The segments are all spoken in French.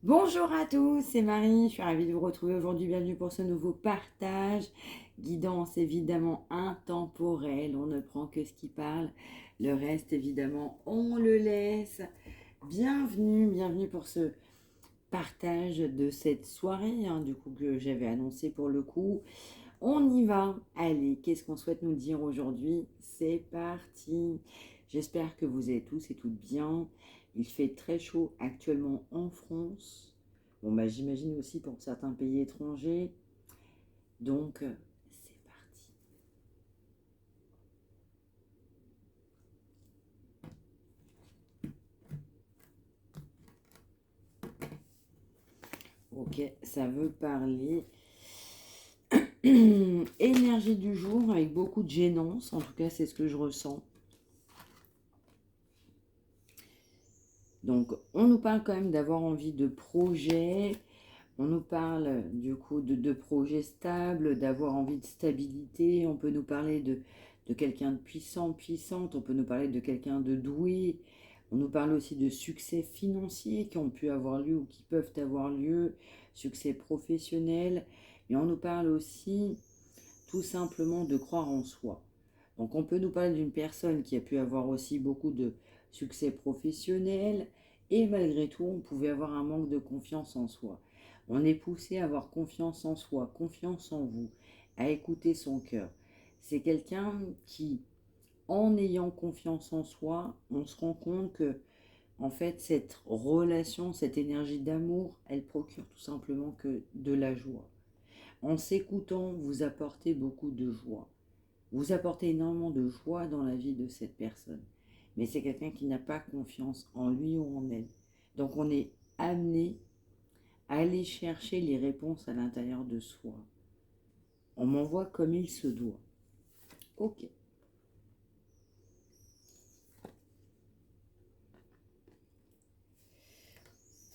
Bonjour à tous, c'est Marie, je suis ravie de vous retrouver aujourd'hui. Bienvenue pour ce nouveau partage. Guidance évidemment intemporelle, on ne prend que ce qui parle. Le reste évidemment, on le laisse. Bienvenue pour ce partage de cette soirée, du coup que j'avais annoncé pour le coup. On y va. Allez, qu'est-ce qu'on souhaite nous dire aujourd'hui? C'est parti. J'espère que vous êtes tous et toutes bien. Il fait très chaud actuellement en France. Bon, bah, j'imagine aussi pour certains pays étrangers. Donc, c'est parti. Ok, ça veut parler énergie du jour avec beaucoup de gênance. En tout cas, c'est ce que je ressens. Donc, on nous parle quand même d'avoir envie de projets. On nous parle du coup de projets stables, d'avoir envie de stabilité. On peut nous parler de quelqu'un de puissant, puissante. On peut nous parler de quelqu'un de doué. On nous parle aussi de succès financiers qui ont pu avoir lieu ou qui peuvent avoir lieu, succès professionnel. Et on nous parle aussi tout simplement de croire en soi. Donc on peut nous parler d'une personne qui a pu avoir aussi beaucoup de succès professionnel et malgré tout on pouvait avoir un manque de confiance en soi. On est poussé à avoir confiance en soi, confiance en vous, à écouter son cœur. C'est quelqu'un qui, en ayant confiance en soi, on se rend compte que en fait cette relation, cette énergie d'amour, elle procure tout simplement que de la joie. En s'écoutant, vous apportez beaucoup de joie. Vous apportez énormément de joie dans la vie de cette personne. Mais c'est quelqu'un qui n'a pas confiance en lui ou en elle. Donc on est amené à aller chercher les réponses à l'intérieur de soi. On m'envoie comme il se doit. Ok.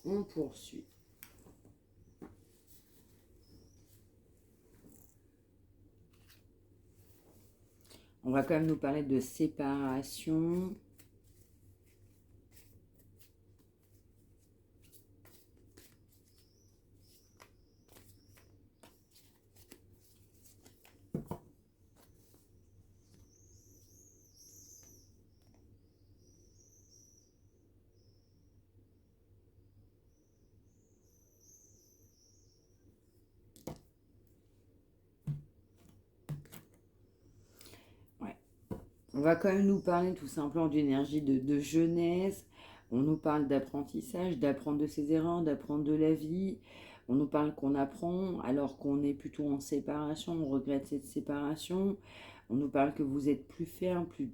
On poursuit. On va quand même nous parler de séparation. Ouais. On va quand même nous parler tout simplement d'énergie de jeunesse. On nous parle d'apprentissage, d'apprendre de ses erreurs, d'apprendre de la vie. On nous parle qu'on apprend alors qu'on est plutôt en séparation, on regrette cette séparation. On nous parle que vous êtes plus ferme, plus,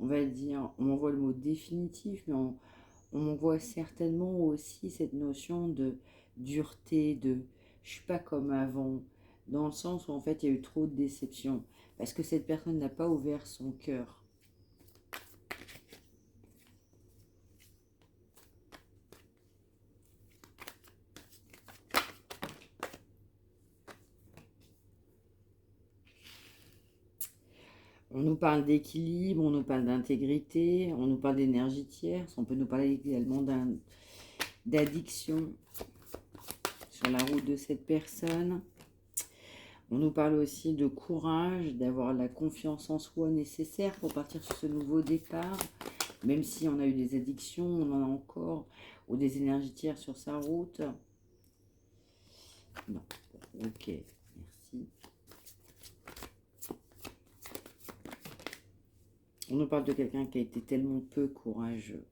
on va dire, on envoie le mot définitif, mais on voit certainement aussi cette notion de dureté, de je suis pas comme avant, dans le sens où en fait il y a eu trop de déceptions, parce que cette personne n'a pas ouvert son cœur. On nous parle d'équilibre, on nous parle d'intégrité, on nous parle d'énergie tierce, on peut nous parler également d'addiction sur la route de cette personne. On nous parle aussi de courage, d'avoir la confiance en soi nécessaire pour partir sur ce nouveau départ. Même si on a eu des addictions, on en a encore, ou des énergies tiers sur sa route. Non, ok, merci. On nous parle de quelqu'un qui a été tellement peu courageux.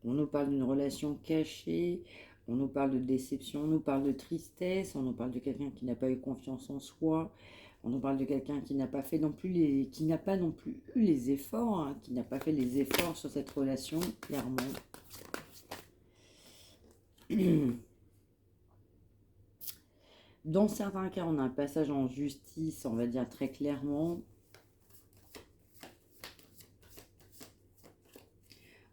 On nous parle d'une relation cachée, on nous parle de déception, on nous parle de tristesse, on nous parle de quelqu'un qui n'a pas eu confiance en soi, on nous parle de quelqu'un qui n'a pas fait non plus qui n'a pas non plus eu les efforts, qui n'a pas fait les efforts sur cette relation, clairement. Dans certains cas, on a un passage en justice, on va dire très clairement.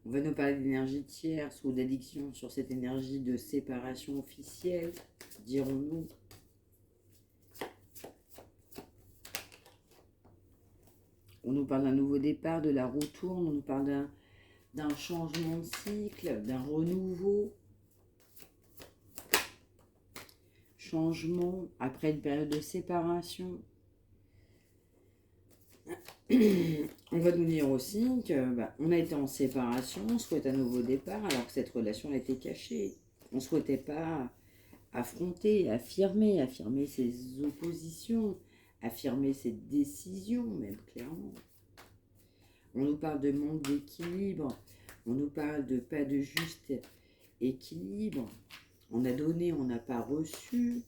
On va nous parler d'énergie tierce ou d'addiction sur cette énergie de séparation officielle, dirons-nous. On nous parle d'un nouveau départ, de la roue tourne, on nous parle d'un changement de cycle, d'un renouveau. changement après une période de séparation. On va nous dire aussi que on a été en séparation, on souhaite un nouveau départ alors que cette relation a été cachée. On ne souhaitait pas affronter, affirmer ses oppositions, affirmer ses décisions, même clairement. On nous parle de manque d'équilibre, on nous parle de pas de juste équilibre. On a donné, on n'a pas reçu.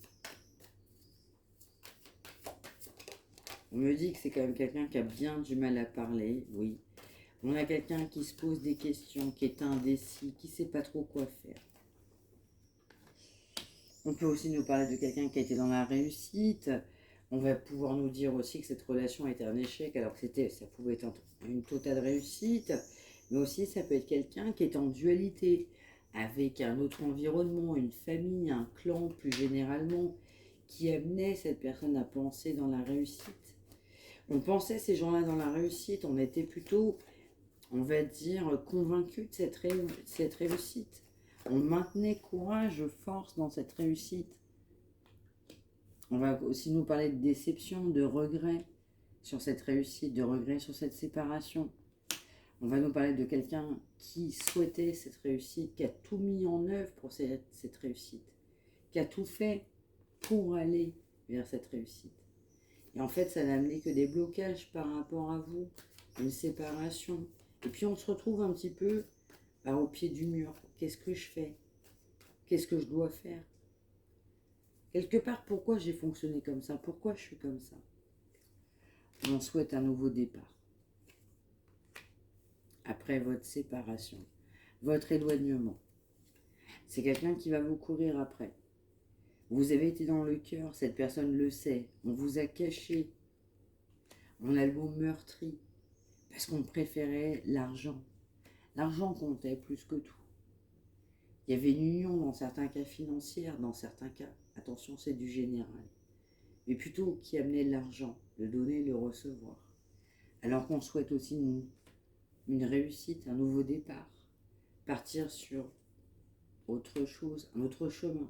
On me dit que c'est quand même quelqu'un qui a bien du mal à parler, oui. On a quelqu'un qui se pose des questions, qui est indécis, qui ne sait pas trop quoi faire. On peut aussi nous parler de quelqu'un qui a été dans la réussite. On va pouvoir nous dire aussi que cette relation a été un échec, alors que ça pouvait être une totale réussite. Mais aussi, ça peut être quelqu'un qui est en dualité, avec un autre environnement, une famille, un clan plus généralement, qui amenait cette personne à penser dans la réussite. On pensait ces gens-là dans la réussite, on était plutôt, on va dire, convaincus de cette réussite. On maintenait courage, force dans cette réussite. On va aussi nous parler de déception, de regret sur cette réussite, de regret sur cette séparation. On va nous parler de quelqu'un qui souhaitait cette réussite, qui a tout mis en œuvre pour cette réussite, qui a tout fait pour aller vers cette réussite. Et en fait, ça n'a amené que des blocages par rapport à vous, une séparation. Et puis on se retrouve un petit peu au pied du mur. Qu'est-ce que je fais? Qu'est-ce que je dois faire? Quelque part, pourquoi j'ai fonctionné comme ça? Pourquoi je suis comme ça? On souhaite un nouveau départ. Après votre séparation, votre éloignement. C'est quelqu'un qui va vous courir après. Vous avez été dans le cœur, cette personne le sait. On vous a caché. On a le mot meurtri. Parce qu'on préférait l'argent. L'argent comptait plus que tout. Il y avait une union dans certains cas financière, dans certains cas, attention, c'est du général. Mais plutôt qui amenait l'argent, le donner, le recevoir. Alors qu'on souhaite aussi une réussite, un nouveau départ. Partir sur autre chose, un autre chemin.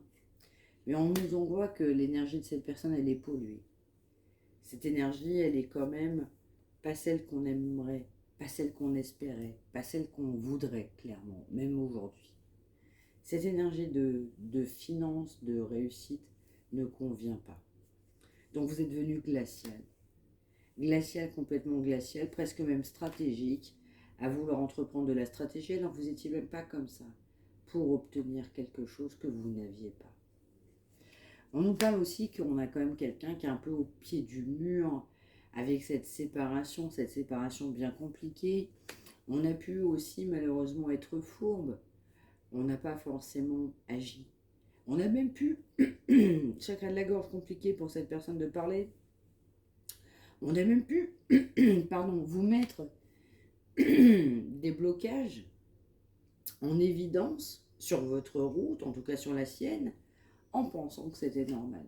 Mais on voit que l'énergie de cette personne, elle est polluée. Cette énergie, elle est quand même pas celle qu'on aimerait, pas celle qu'on espérait, pas celle qu'on voudrait, clairement, même aujourd'hui. Cette énergie de finance, de réussite, ne convient pas. Donc vous êtes devenu glacial. Glacial, complètement glacial, presque même stratégique, à vouloir entreprendre de la stratégie, alors vous n'étiez même pas comme ça, pour obtenir quelque chose que vous n'aviez pas. On nous parle aussi qu'on a quand même quelqu'un qui est un peu au pied du mur, avec cette séparation bien compliquée. On a pu aussi malheureusement être fourbe. On n'a pas forcément agi. On a même pu, chakra de la gorge compliqué pour cette personne de parler, on a même pu, vous mettre des blocages en évidence sur votre route, en tout cas sur la sienne, en pensant que c'était normal.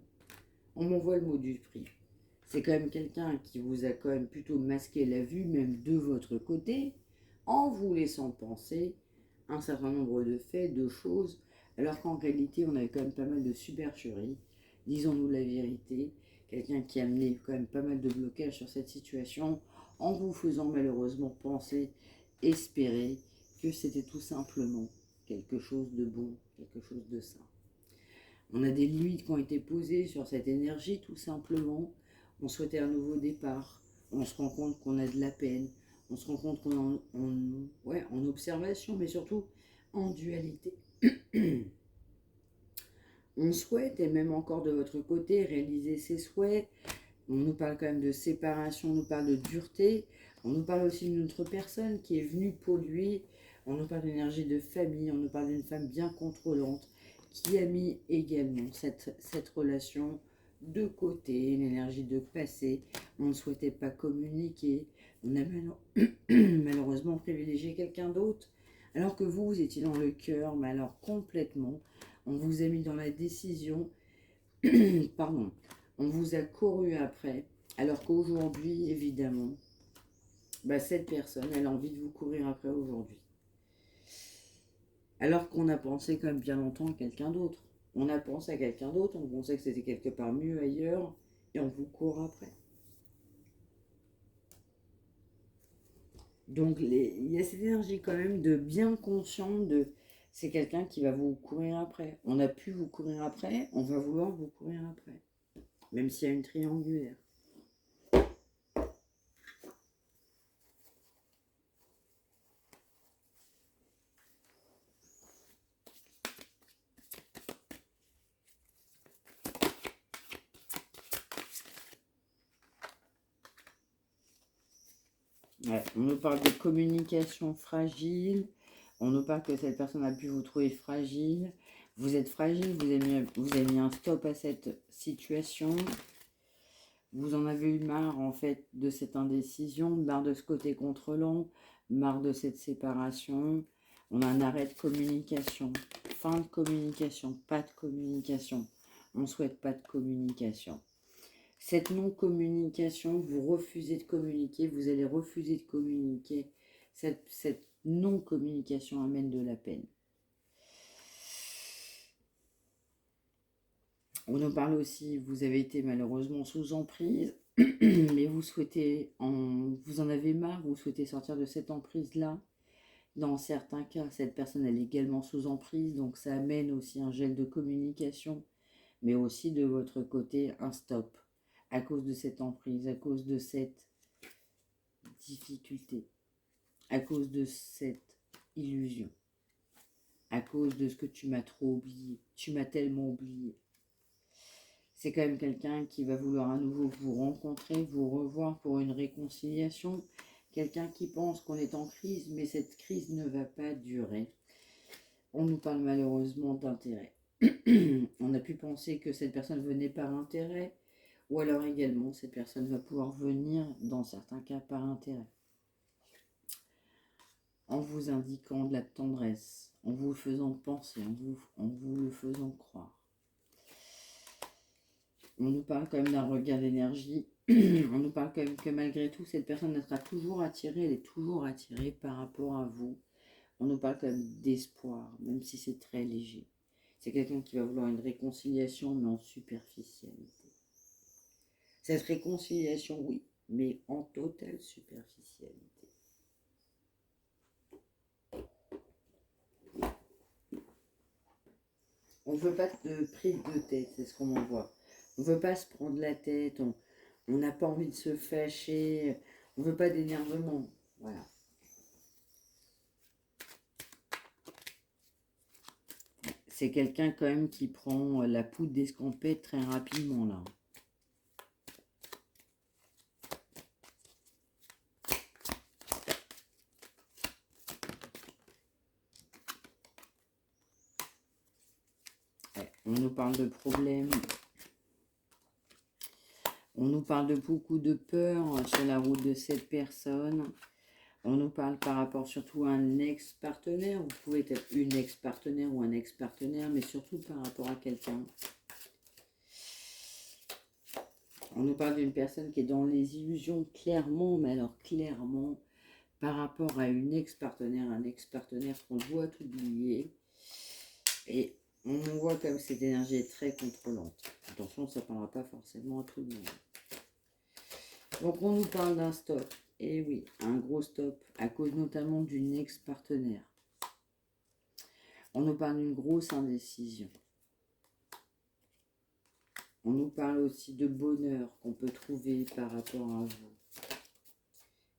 On m'envoie le mot du prix. C'est quand même quelqu'un qui vous a quand même plutôt masqué la vue, même de votre côté, en vous laissant penser un certain nombre de faits, de choses, alors qu'en réalité, on avait quand même pas mal de supercheries. Disons-nous la vérité, quelqu'un qui a amené quand même pas mal de blocages sur cette situation, en vous faisant malheureusement penser, espérer que c'était tout simplement quelque chose de bon, quelque chose de sain. On a des limites qui ont été posées sur cette énergie, tout simplement. On souhaitait un nouveau départ. On se rend compte qu'on a de la peine. On se rend compte qu'on est en observation, mais surtout en dualité. On souhaite, et même encore de votre côté, réaliser ses souhaits. On nous parle quand même de séparation, on nous parle de dureté. On nous parle aussi d'une autre personne qui est venue polluer. On nous parle d'énergie de famille, on nous parle d'une femme bien contrôlante qui a mis également cette relation de côté, une énergie de passé. On ne souhaitait pas communiquer. On a malheureusement privilégié quelqu'un d'autre. Alors que vous étiez dans le cœur, mais alors complètement. On vous a mis dans la décision. Pardon. On vous a couru après. Alors qu'aujourd'hui, évidemment, cette personne, elle a envie de vous courir après aujourd'hui. Alors qu'on a pensé quand même bien longtemps à quelqu'un d'autre. On a pensé à quelqu'un d'autre, on pensait que c'était quelque part mieux ailleurs, et on vous court après. Donc, il y a cette énergie quand même de bien conscient de... C'est quelqu'un qui va vous courir après. On a pu vous courir après, on va vouloir vous courir après. Même s'il y a une triangulaire. Ouais, on nous parle de communication fragile. On nous parle que cette personne a pu vous trouver fragile. Vous êtes fragile, vous avez mis un stop à cette situation. Vous en avez eu marre en fait de cette indécision, marre de ce côté contrôlant, marre de cette séparation. On a un arrêt de communication, fin de communication, pas de communication. On ne souhaite pas de communication. Cette non-communication, vous refusez de communiquer, vous allez refuser de communiquer. Cette non-communication amène de la peine. On nous parle aussi, vous avez été malheureusement sous emprise, mais vous en avez marre, vous souhaitez sortir de cette emprise-là. Dans certains cas, cette personne elle est également sous emprise, donc ça amène aussi un gel de communication, mais aussi de votre côté un stop, à cause de cette emprise, à cause de cette difficulté, à cause de cette illusion, à cause de ce que tu m'as trop oublié, tu m'as tellement oublié. C'est quand même quelqu'un qui va vouloir à nouveau vous rencontrer, vous revoir pour une réconciliation. Quelqu'un qui pense qu'on est en crise, mais cette crise ne va pas durer. On nous parle malheureusement d'intérêt. On a pu penser que cette personne venait par intérêt, ou alors également cette personne va pouvoir venir dans certains cas par intérêt. En vous indiquant de la tendresse, en vous faisant penser, en vous le faisant croire. On nous parle quand même d'un regain d'énergie. On nous parle quand même que malgré tout, cette personne sera toujours attirée, elle est toujours attirée par rapport à vous. On nous parle quand même d'espoir, même si c'est très léger. C'est quelqu'un qui va vouloir une réconciliation, mais en superficialité. Cette réconciliation, oui, mais en totale superficialité. On ne veut pas de prise de tête, c'est ce qu'on envoie. On ne veut pas se prendre la tête, on n'a pas envie de se fâcher, on ne veut pas d'énervement. Voilà. C'est quelqu'un quand même qui prend la poudre d'escampette très rapidement là. On nous parle de problèmes. On nous parle de beaucoup de peur sur la route de cette personne. On nous parle par rapport surtout à un ex-partenaire. Vous pouvez être une ex-partenaire ou un ex-partenaire, mais surtout par rapport à quelqu'un. On nous parle d'une personne qui est dans les illusions clairement, mais alors clairement, par rapport à une ex-partenaire, un ex-partenaire qu'on doit oublier. Et on voit comme cette énergie est très contrôlante. Attention, ça ne parlera pas forcément à tout le monde. Donc on nous parle d'un stop. Et oui, un gros stop, à cause notamment d'une ex-partenaire. On nous parle d'une grosse indécision. On nous parle aussi de bonheur qu'on peut trouver par rapport à vous.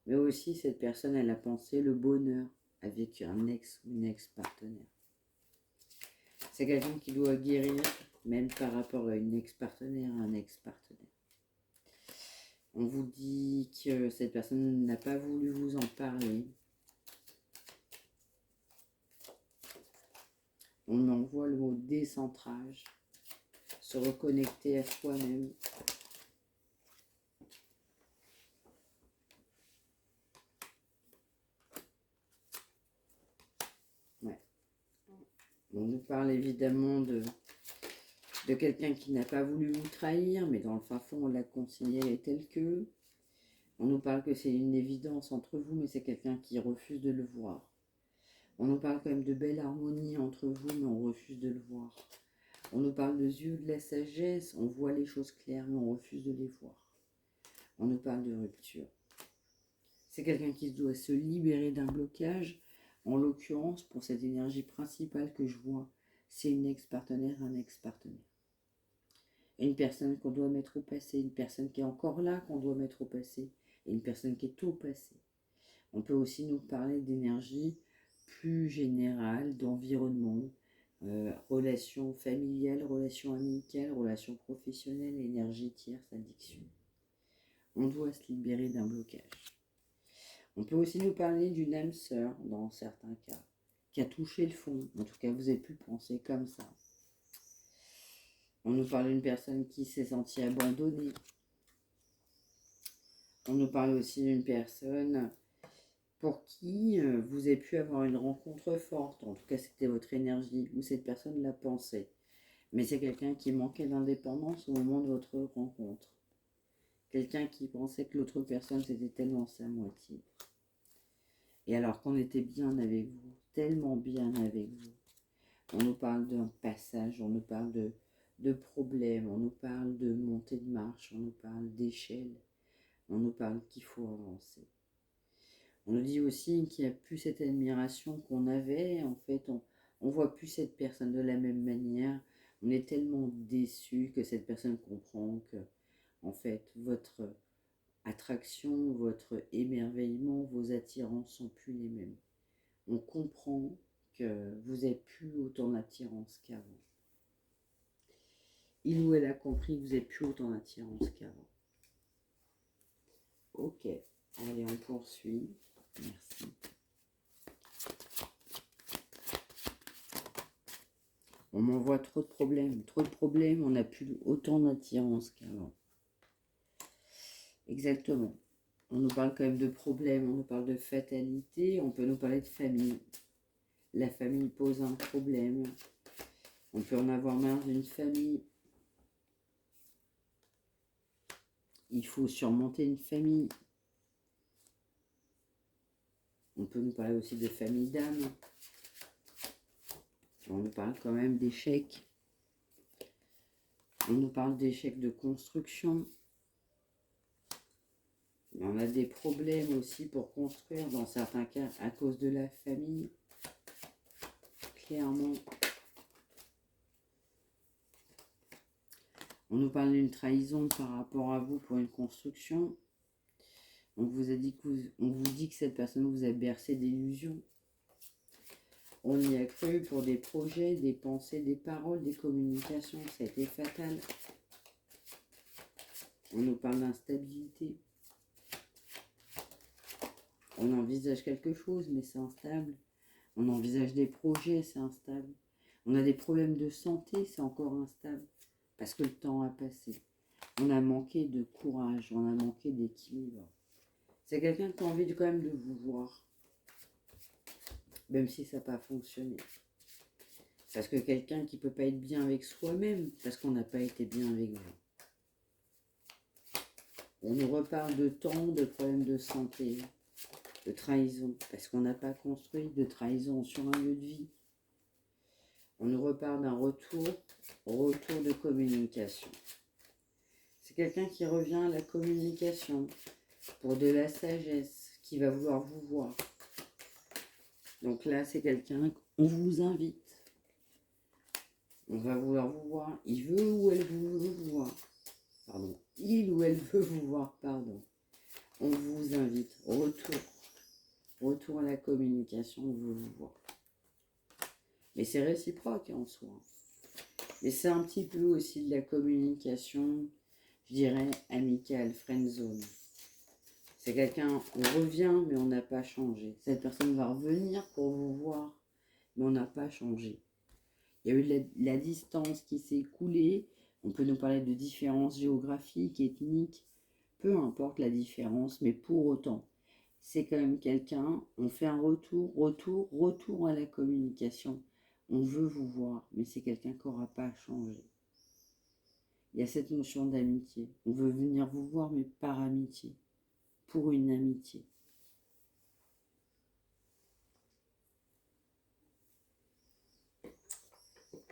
Mais aussi, cette personne, elle a pensé le bonheur avec un ex ou une ex-partenaire. C'est quelqu'un qui doit guérir, même par rapport à une ex-partenaire, un ex-partenaire. On vous dit que cette personne n'a pas voulu vous en parler. On envoie le mot décentrage, se reconnecter à soi-même. Ouais. On nous parle évidemment de quelqu'un qui n'a pas voulu vous trahir, mais dans le fin fond, on l'a considéré tel que. On nous parle que c'est une évidence entre vous, mais c'est quelqu'un qui refuse de le voir. On nous parle quand même de belle harmonie entre vous, mais on refuse de le voir. On nous parle de yeux de la sagesse, on voit les choses claires mais on refuse de les voir. On nous parle de rupture. C'est quelqu'un qui doit se libérer d'un blocage. En l'occurrence, pour cette énergie principale que je vois, c'est une ex-partenaire, un ex-partenaire. Une personne qu'on doit mettre au passé, une personne qui est encore là qu'on doit mettre au passé, et une personne qui est au passé. On peut aussi nous parler d'énergie plus générale, d'environnement, relations familiales, relations amicales, relations professionnelles, énergie tierce, addiction. On doit se libérer d'un blocage. On peut aussi nous parler d'une âme sœur, dans certains cas, qui a touché le fond. En tout cas, vous avez pu penser comme ça. On nous parle d'une personne qui s'est sentie abandonnée. On nous parle aussi d'une personne pour qui vous avez pu avoir une rencontre forte. En tout cas, c'était votre énergie, ou cette personne l'a pensé. Mais c'est quelqu'un qui manquait d'indépendance au moment de votre rencontre. Quelqu'un qui pensait que l'autre personne, c'était tellement sa moitié. Et alors qu'on était bien avec vous, tellement bien avec vous. On nous parle d'un passage, on nous parle de problèmes, on nous parle de montée de marche, on nous parle d'échelle, on nous parle qu'il faut avancer. On nous dit aussi qu'il n'y a plus cette admiration qu'on avait, en fait, on ne voit plus cette personne de la même manière. On est tellement déçu que cette personne comprend que, en fait, votre attraction, votre émerveillement, vos attirances sont plus les mêmes. On comprend que vous n'avez plus autant d'attirance qu'avant. Il ou elle a compris que vous n'avez plus autant d'attirance qu'avant. Ok, allez, on poursuit. Merci. On m'envoie trop de problèmes, on n'a plus autant d'attirance qu'avant. Exactement. On nous parle quand même de problèmes, on nous parle de fatalité, on peut nous parler de famille. La famille pose un problème. On peut en avoir marre d'une famille. Il faut surmonter une famille. On peut nous parler aussi de famille d'âme. On nous parle quand même d'échecs. On nous parle d'échecs de construction. On a des problèmes aussi pour construire, dans certains cas, à cause de la famille. Clairement. On nous parle d'une trahison par rapport à vous pour une construction. On vous dit que cette personne vous a bercé d'illusions. On y a cru pour des projets, des pensées, des paroles, des communications. Ça a été fatal. On nous parle d'instabilité. On envisage quelque chose, mais c'est instable. On envisage des projets, c'est instable. On a des problèmes de santé, c'est encore instable. Parce que le temps a passé. On a manqué de courage, on a manqué d'équilibre. C'est quelqu'un qui a envie quand même de vous voir. Même si ça n'a pas fonctionné. Parce que quelqu'un qui ne peut pas être bien avec soi-même, parce qu'on n'a pas été bien avec vous. On nous reparle de temps, de problèmes de santé, de trahison, parce qu'on n'a pas construit, de trahison sur un lieu de vie. On nous reparle d'un retour de communication. C'est quelqu'un qui revient à la communication pour de la sagesse, qui va vouloir vous voir. Donc là, c'est quelqu'un qu'on vous invite. On va vouloir vous voir. Il veut ou elle veut vous voir. Pardon. Il ou elle veut vous voir, pardon. On vous invite. Retour à la communication, on veut vous voir. Mais c'est réciproque en soi. Mais c'est un petit peu aussi de la communication, je dirais, amicale, friendzone. C'est quelqu'un, on revient, mais on n'a pas changé. Cette personne va revenir pour vous voir, mais on n'a pas changé. Il y a eu la distance qui s'est écoulée. On peut nous parler de différences géographiques, ethniques, peu importe la différence, mais pour autant, c'est quand même quelqu'un, on fait un retour à la communication. On veut vous voir, mais c'est quelqu'un qui n'aura pas changé. Il y a cette notion d'amitié. On veut venir vous voir, mais par amitié, pour une amitié.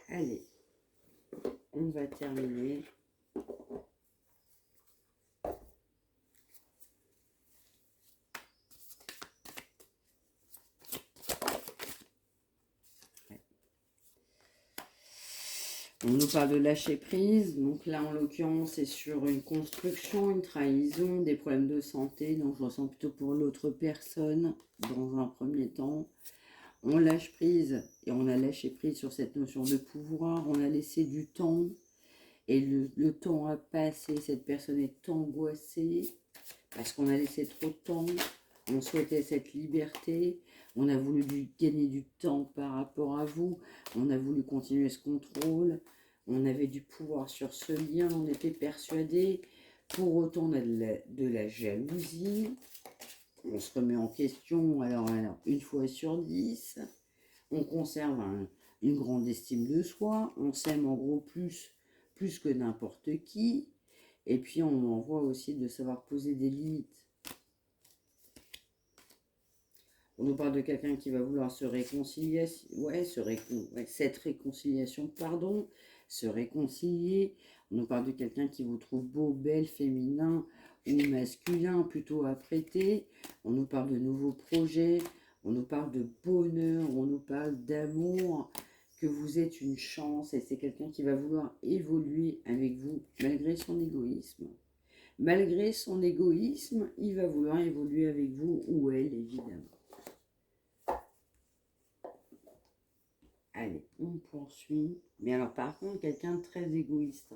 Allez. on va terminer. On nous parle de lâcher prise, donc là en l'occurrence c'est sur une construction, une trahison, des problèmes de santé, donc je ressens plutôt pour l'autre personne dans un premier temps. On lâche prise et on a lâché prise sur cette notion de pouvoir, on a laissé du temps et le temps a passé, cette personne est angoissée parce qu'on a laissé trop de temps, on souhaitait cette liberté, on a voulu gagner du temps par rapport à vous, on a voulu continuer ce contrôle, on avait du pouvoir sur ce lien, on était persuadé, pour autant on a de la jalousie, on se remet en question, alors une fois sur 10, on conserve une grande estime de soi, on s'aime en gros plus que n'importe qui, et puis on en voit aussi de savoir poser des limites. On nous parle de quelqu'un qui va vouloir se réconcilier, cette réconciliation, pardon, se réconcilier. On nous parle de quelqu'un qui vous trouve beau, belle, féminin ou masculin, plutôt apprêté. On nous parle de nouveaux projets, on nous parle de bonheur, on nous parle d'amour, que vous êtes une chance et c'est quelqu'un qui va vouloir évoluer avec vous malgré son égoïsme. Malgré son égoïsme, il va vouloir évoluer avec vous ou elle, évidemment. Allez, on poursuit. Mais alors, par contre, quelqu'un de très égoïste.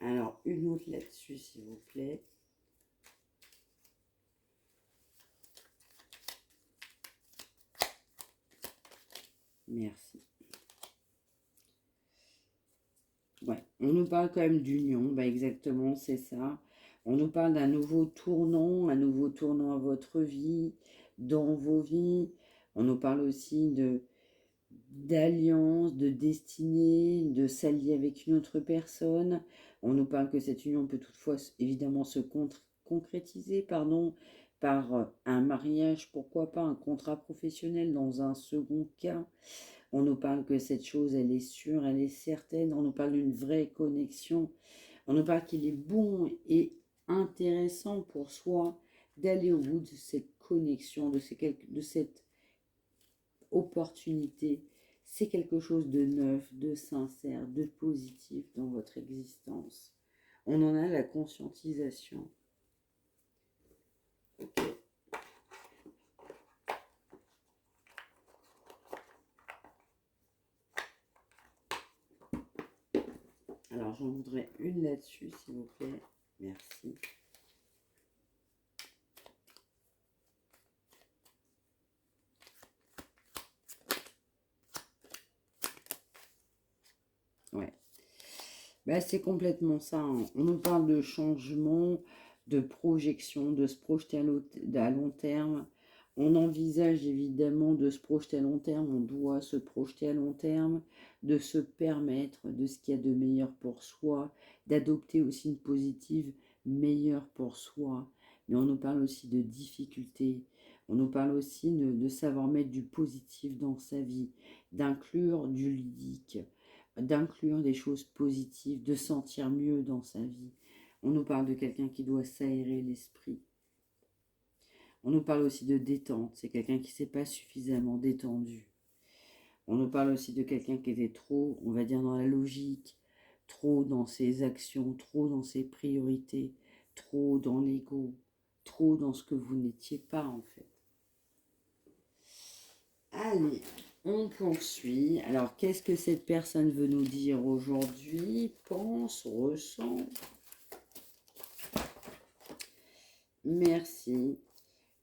Alors, une autre là-dessus, s'il vous plaît. Merci. Ouais, on nous parle quand même d'union. Bah exactement, c'est ça. On nous parle d'un nouveau tournant à votre vie, dans vos vies. On nous parle aussi d'alliance, de destinée, de s'allier avec une autre personne. On nous parle que cette union peut toutefois évidemment se concrétiser par un mariage, pourquoi pas un contrat professionnel dans un second cas. On nous parle que cette chose, elle est sûre, elle est certaine. On nous parle d'une vraie connexion. On nous parle qu'il est bon et intéressant pour soi d'aller au bout de cette connexion, de cette opportunité. C'est quelque chose de neuf, de sincère, de positif dans votre existence. On en a la conscientisation. Ok. Alors, j'en voudrais une là-dessus, s'il vous plaît. Merci. Ouais. Ben, c'est complètement ça. Hein. On nous parle de changement, de projection, de se projeter à long terme. On envisage évidemment de se projeter à long terme, on doit se projeter à long terme, de se permettre de ce qu'il y a de meilleur pour soi, d'adopter aussi une positive meilleure pour soi. Mais on nous parle aussi de difficultés, on nous parle aussi de savoir mettre du positif dans sa vie, d'inclure du ludique, d'inclure des choses positives, de sentir mieux dans sa vie. On nous parle de quelqu'un qui doit s'aérer l'esprit. On nous parle aussi de détente, c'est quelqu'un qui ne s'est pas suffisamment détendu. On nous parle aussi de quelqu'un qui était trop, on va dire, dans la logique, trop dans ses actions, trop dans ses priorités, trop dans l'ego, trop dans ce que vous n'étiez pas en fait. Allez, on poursuit. Alors, qu'est-ce que cette personne veut nous dire aujourd'hui? Pense, ressent. Merci.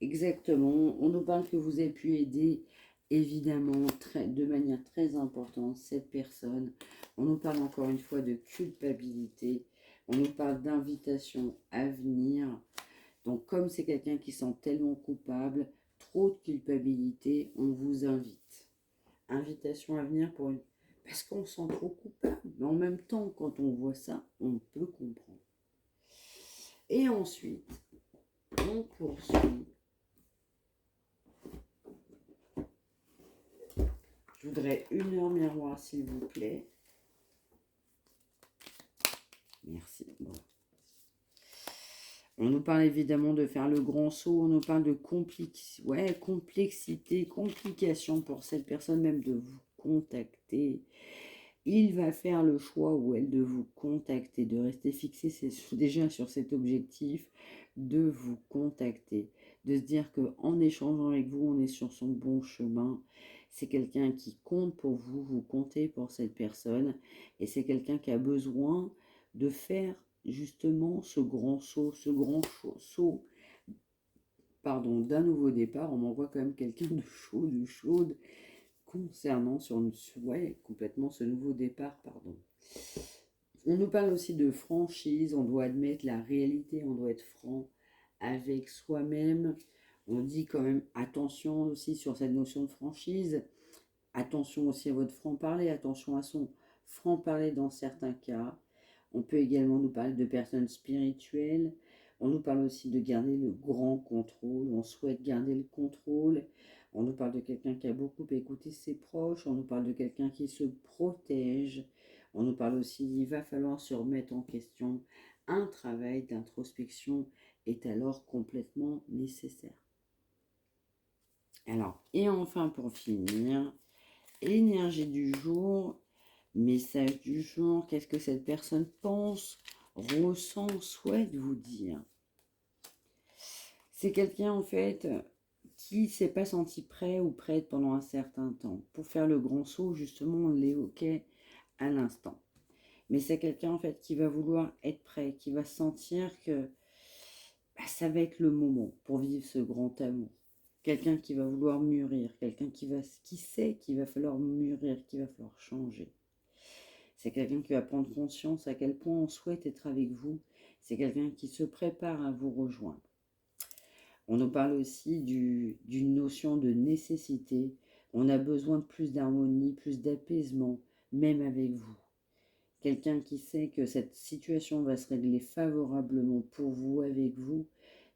Exactement. On nous parle que vous avez pu aider, évidemment, de manière très importante, cette personne. On nous parle encore une fois de culpabilité. On nous parle d'invitation à venir. Donc, comme c'est quelqu'un qui sent tellement coupable, trop de culpabilité, on vous invite. Invitation à venir parce qu'on se sent trop coupable. Mais en même temps, quand on voit ça, on peut comprendre. Et ensuite, on poursuit. Je voudrais une heure miroir, s'il vous plaît. Merci. Bon. On nous parle évidemment de faire le grand saut, on nous parle de complexité, complication pour cette personne même de vous contacter. Il va faire le choix ou elle de vous contacter, de rester fixé déjà sur cet objectif, de vous contacter, de se dire qu'en échangeant avec vous, on est sur son bon chemin. C'est quelqu'un qui compte pour vous, vous comptez pour cette personne, et c'est quelqu'un qui a besoin de faire justement ce grand saut, saut, pardon, d'un nouveau départ. On m'envoie quand même quelqu'un de chaud, de chaude, concernant complètement ce nouveau départ, pardon. On nous parle aussi de franchise, on doit admettre la réalité, on doit être franc avec soi-même. On dit quand même attention aussi sur cette notion de franchise, attention aussi à votre franc-parler, attention à son franc-parler dans certains cas. On peut également nous parler de personnes spirituelles. On nous parle aussi de garder le grand contrôle. On souhaite garder le contrôle. On nous parle de quelqu'un qui a beaucoup écouté ses proches. On nous parle de quelqu'un qui se protège. On nous parle aussi qu'il va falloir se remettre en question. Un travail d'introspection est alors complètement nécessaire. Alors, et enfin pour finir, énergie du jour, message du jour, qu'est-ce que cette personne pense, ressent, souhaite vous dire. C'est quelqu'un en fait qui ne s'est pas senti prêt ou prête pendant un certain temps pour faire le grand saut, justement on l'évoquait à l'instant. Mais c'est quelqu'un en fait qui va vouloir être prêt, qui va sentir que ça va être le moment pour vivre ce grand amour. Quelqu'un qui va vouloir mûrir, quelqu'un qui sait qu'il va falloir mûrir, qu'il va falloir changer. C'est quelqu'un qui va prendre conscience à quel point on souhaite être avec vous. C'est quelqu'un qui se prépare à vous rejoindre. On nous parle aussi d'une notion de nécessité. On a besoin de plus d'harmonie, plus d'apaisement, même avec vous. Quelqu'un qui sait que cette situation va se régler favorablement pour vous, avec vous.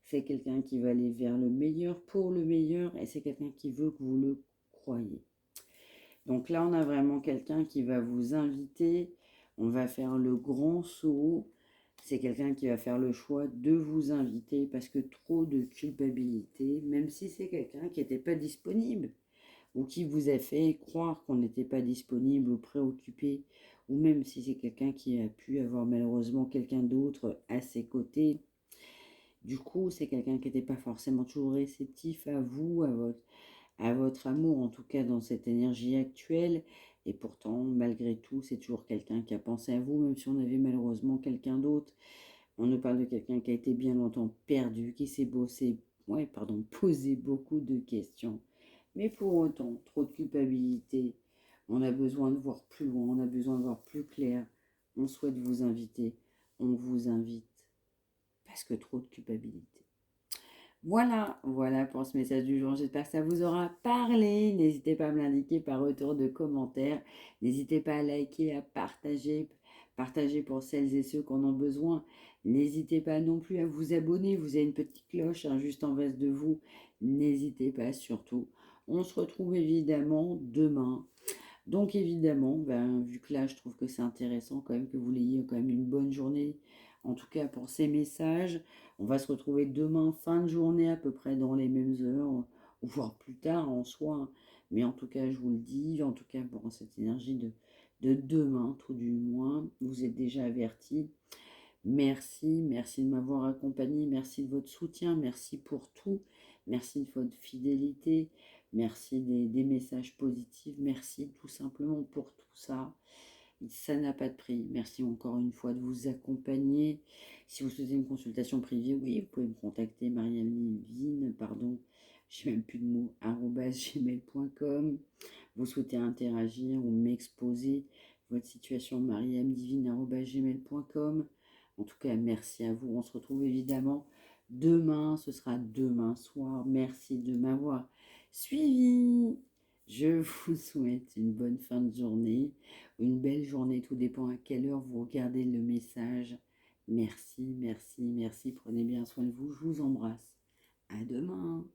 C'est quelqu'un qui va aller vers le meilleur pour le meilleur et c'est quelqu'un qui veut que vous le croyiez. Donc là, on a vraiment quelqu'un qui va vous inviter. On va faire le grand saut. C'est quelqu'un qui va faire le choix de vous inviter parce que trop de culpabilité, même si c'est quelqu'un qui n'était pas disponible ou qui vous a fait croire qu'on n'était pas disponible ou préoccupé, ou même si c'est quelqu'un qui a pu avoir malheureusement quelqu'un d'autre à ses côtés. Du coup, c'est quelqu'un qui n'était pas forcément toujours réceptif à vous, à votre amour, en tout cas dans cette énergie actuelle. Et pourtant, malgré tout, c'est toujours quelqu'un qui a pensé à vous, même si on avait malheureusement quelqu'un d'autre. On nous parle de quelqu'un qui a été bien longtemps perdu, qui s'est posé beaucoup de questions. Mais pour autant, trop de culpabilité. On a besoin de voir plus loin, on a besoin de voir plus clair. On souhaite vous inviter, on vous invite. Parce que trop de culpabilité. Voilà pour ce message du jour. J'espère que ça vous aura parlé. N'hésitez pas à me l'indiquer par retour de commentaires. N'hésitez pas à liker, à partager. Partagez pour celles et ceux qui en ont besoin. N'hésitez pas non plus à vous abonner. Vous avez une petite cloche juste en face de vous. N'hésitez pas surtout. On se retrouve évidemment demain. Donc évidemment, vu que là je trouve que c'est intéressant quand même que vous l'ayez quand même une bonne journée, en tout cas pour ces messages. On va se retrouver demain, fin de journée à peu près dans les mêmes heures, ou voire plus tard en soi. Mais en tout cas, je vous le dis, en tout cas pour cette énergie de demain, tout du moins, vous êtes déjà avertis. Merci de m'avoir accompagné, merci de votre soutien, merci pour tout, merci de votre fidélité, merci des messages positifs, merci tout simplement pour tout ça. Ça n'a pas de prix. Merci encore une fois de vous accompagner. Si vous souhaitez une consultation privée, oui, vous pouvez me contacter, j'ai même plus de mots, @gmail.com. Vous souhaitez interagir ou m'exposer votre situation, mariamdivine@gmail.com. En tout cas, merci à vous. On se retrouve évidemment demain. Ce sera demain soir. Merci de m'avoir suivi. Je vous souhaite une bonne fin de journée, une belle journée. Tout dépend à quelle heure vous regardez le message. Merci. Prenez bien soin de vous. Je vous embrasse. À demain.